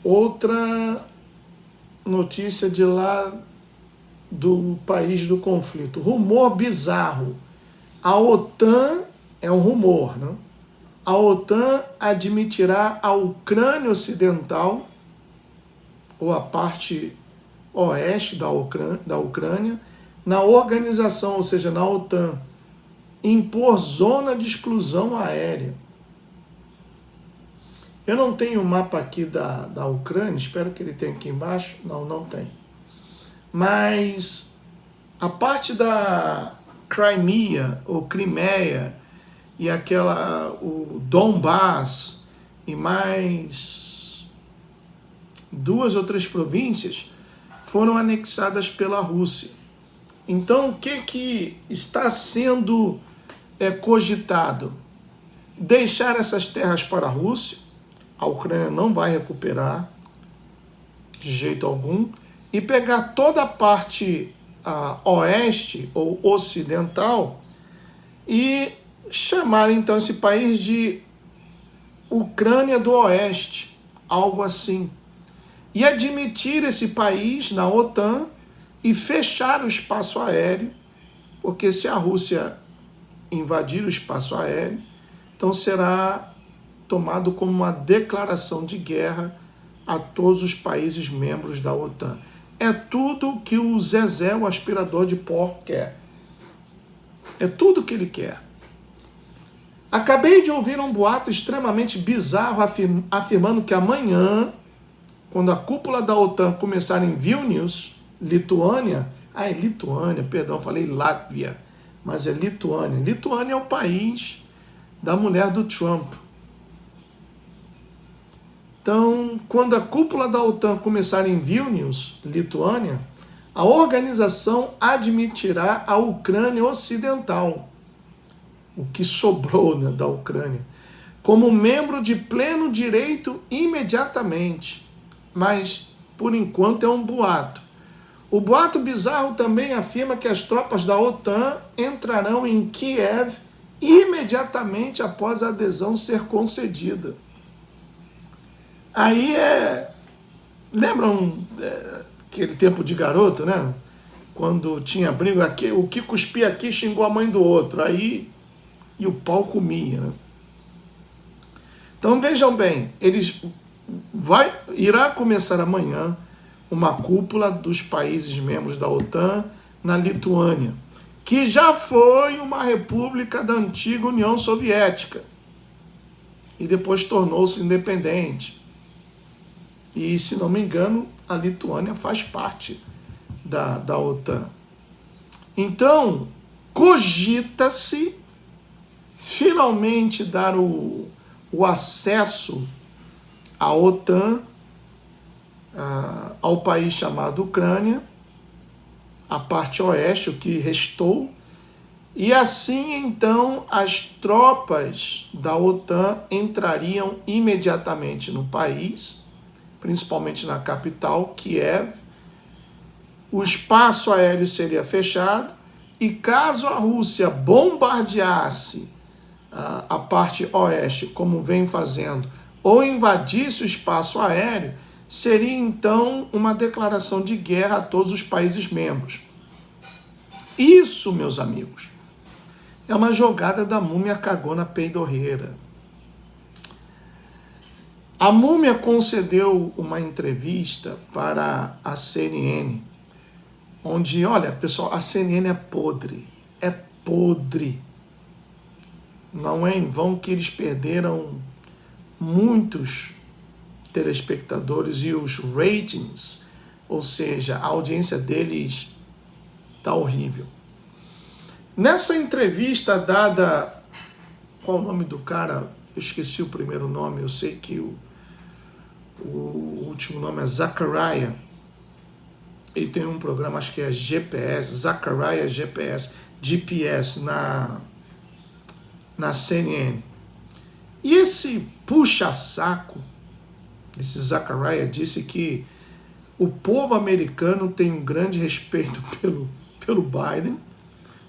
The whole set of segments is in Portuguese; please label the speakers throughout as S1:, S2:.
S1: Outra notícia de lá do país do conflito. Rumor bizarro. A OTAN, é um rumor, né? A OTAN admitirá a Ucrânia Ocidental, ou a parte oeste da Ucrânia, na organização, ou seja, na OTAN, impor zona de exclusão aérea. Eu não tenho o mapa aqui da Ucrânia, espero que ele tenha aqui embaixo. Não, não tem. Mas a parte da Crimea, ou Crimeia, e o Donbass, e mais 2 ou 3 províncias, foram anexadas pela Rússia. Então, o que está sendo cogitado? Deixar essas terras para a Rússia, a Ucrânia não vai recuperar de jeito algum, e pegar toda a parte oeste ou ocidental e chamar então esse país de Ucrânia do Oeste, algo assim. E admitir esse país na OTAN e fechar o espaço aéreo, porque se a Rússia invadir o espaço aéreo, então será tomado como uma declaração de guerra a todos os países membros da OTAN. É tudo que o Zezé, o aspirador de pó, quer. É tudo que ele quer. Acabei de ouvir um boato extremamente bizarro afirmando que amanhã, quando a cúpula da OTAN começar em Vilnius, Lituânia, falei Látvia, mas é Lituânia. Lituânia é o país da mulher do Trump. Então, quando a cúpula da OTAN começar em Vilnius, Lituânia, a organização admitirá a Ucrânia Ocidental, o que sobrou, né, da Ucrânia, como membro de pleno direito imediatamente. Mas, por enquanto, é um boato. O boato bizarro também afirma que as tropas da OTAN entrarão em Kiev imediatamente após a adesão ser concedida. Aí lembram aquele tempo de garoto, né? Quando tinha briga, o que cuspia aqui xingou a mãe do outro, aí e o pau comia, né? Então vejam bem, irá começar amanhã uma cúpula dos países membros da OTAN na Lituânia, que já foi uma república da antiga União Soviética e depois tornou-se independente. E, se não me engano, a Lituânia faz parte da OTAN. Então, cogita-se finalmente dar o acesso à OTAN ao país chamado Ucrânia, a parte oeste, o que restou, e assim, então, as tropas da OTAN entrariam imediatamente no país, principalmente na capital, Kiev. O espaço aéreo seria fechado e caso a Rússia bombardeasse a parte oeste, como vem fazendo, ou invadisse o espaço aéreo, seria então uma declaração de guerra a todos os países membros. Isso, meus amigos, é uma jogada da múmia cagona peidorreira. A múmia concedeu uma entrevista para a CNN, onde, olha, pessoal, a CNN é podre. Não é em vão que eles perderam muitos telespectadores e os ratings, ou seja, a audiência deles está horrível. Nessa entrevista dada, qual o nome do cara? Eu esqueci o primeiro nome, eu sei que o último nome é Zachariah. Ele tem um programa, acho que é GPS, Zachariah GPS na CNN. E esse puxa-saco, esse Zachariah, disse que o povo americano tem um grande respeito pelo Biden,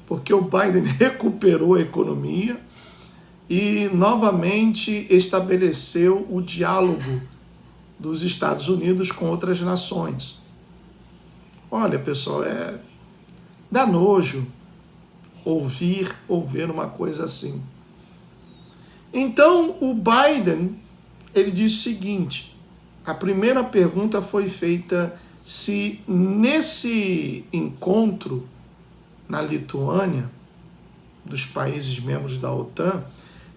S1: porque o Biden recuperou a economia e novamente estabeleceu o diálogo dos Estados Unidos com outras nações. Olha, pessoal, dá nojo ouvir ou ver uma coisa assim. Então, o Biden, ele diz o seguinte, a primeira pergunta foi feita se nesse encontro na Lituânia, dos países membros da OTAN,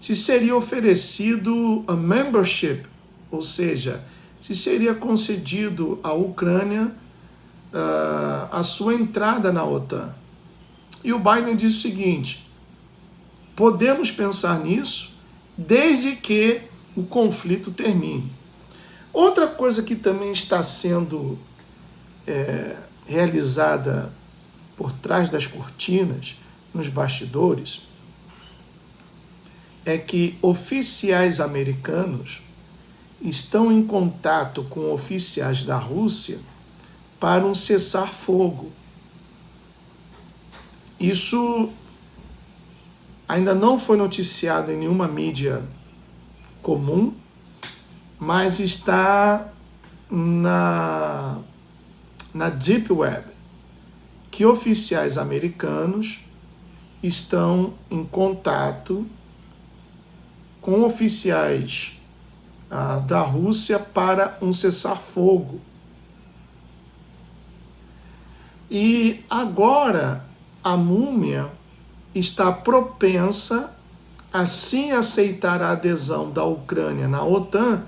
S1: se seria oferecido a membership, ou seja, se seria concedido à Ucrânia a sua entrada na OTAN. E o Biden disse o seguinte, podemos pensar nisso desde que o conflito termine. Outra coisa que também está sendo realizada por trás das cortinas, nos bastidores, é que oficiais americanos estão em contato com oficiais da Rússia para um cessar-fogo. Isso ainda não foi noticiado em nenhuma mídia comum, mas está na Deep Web, que oficiais americanos estão em contato com oficiais da Rússia para um cessar-fogo. E agora a múmia está propensa a sim aceitar a adesão da Ucrânia na OTAN,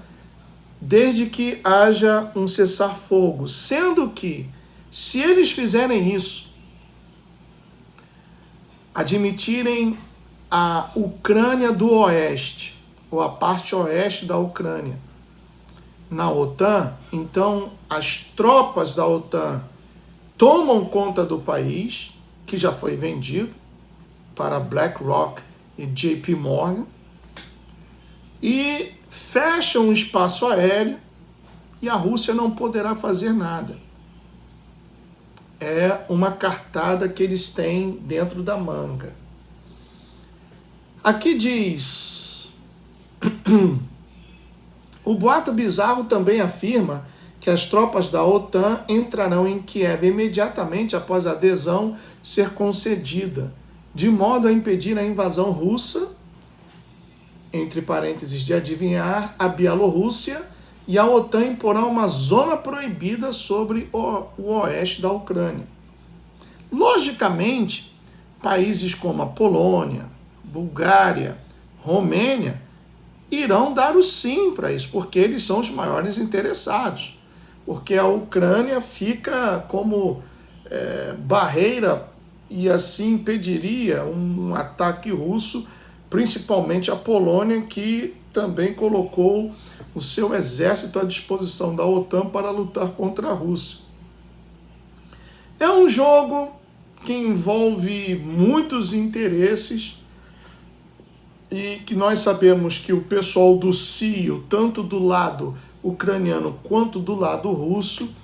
S1: desde que haja um cessar-fogo, sendo que, se eles fizerem isso, admitirem a Ucrânia do Oeste, ou a parte oeste da Ucrânia, na OTAN, então as tropas da OTAN tomam conta do país, que já foi vendido para BlackRock e JP Morgan, e fecham o espaço aéreo e a Rússia não poderá fazer nada. É uma cartada que eles têm dentro da manga. Aqui diz, o boato bizarro também afirma que as tropas da OTAN entrarão em Kiev imediatamente após a adesão ser concedida, de modo a impedir a invasão russa, entre parênteses de adivinhar, a Bielorrússia, e a OTAN imporá uma zona proibida sobre o oeste da Ucrânia. Logicamente, países como a Polônia, Bulgária, Romênia, irão dar o sim para isso, porque eles são os maiores interessados. Porque a Ucrânia fica como barreira e assim impediria um ataque russo, principalmente a Polônia, que também colocou o seu exército à disposição da OTAN para lutar contra a Rússia. É um jogo que envolve muitos interesses e que nós sabemos que o pessoal do CIO, tanto do lado ucraniano quanto do lado russo,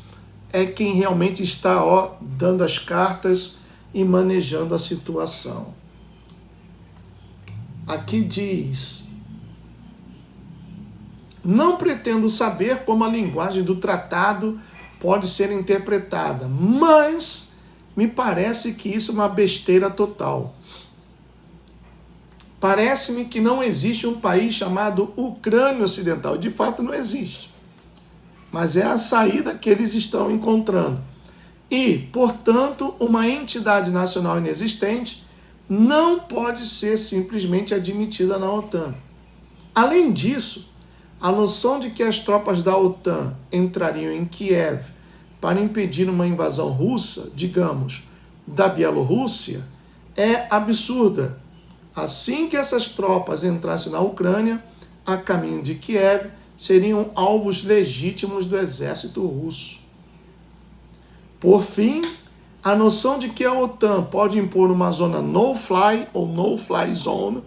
S1: é quem realmente está dando as cartas e manejando a situação. Aqui diz, não pretendo saber como a linguagem do tratado pode ser interpretada, mas me parece que isso é uma besteira total. Parece-me que não existe um país chamado Ucrânia Ocidental. De fato, não existe. Mas é a saída que eles estão encontrando. E, portanto, uma entidade nacional inexistente não pode ser simplesmente admitida na OTAN. Além disso, a noção de que as tropas da OTAN entrariam em Kiev para impedir uma invasão russa, digamos, da Bielorrússia, é absurda. Assim que essas tropas entrassem na Ucrânia, a caminho de Kiev, seriam alvos legítimos do exército russo. Por fim, a noção de que a OTAN pode impor uma zona no-fly ou no-fly zone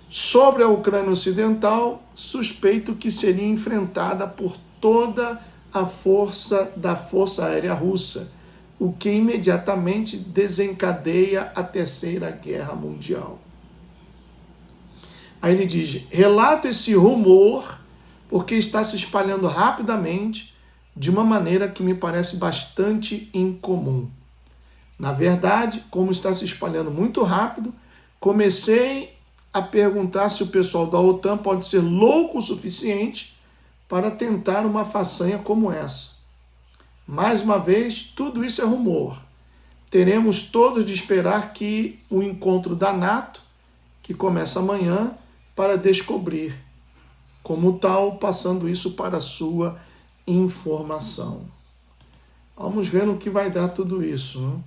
S1: sobre a Ucrânia Ocidental, suspeito que seria enfrentada por toda a força da Força Aérea Russa, o que imediatamente desencadeia a Terceira Guerra Mundial. Aí ele diz, relato esse rumor porque está se espalhando rapidamente de uma maneira que me parece bastante incomum. Na verdade, como está se espalhando muito rápido, comecei a perguntar se o pessoal da OTAN pode ser louco o suficiente para tentar uma façanha como essa. Mais uma vez, tudo isso é rumor. Teremos todos de esperar que o encontro da NATO, que começa amanhã, para descobrir, como tal, passando isso para a sua informação. Vamos ver no que vai dar tudo isso, né?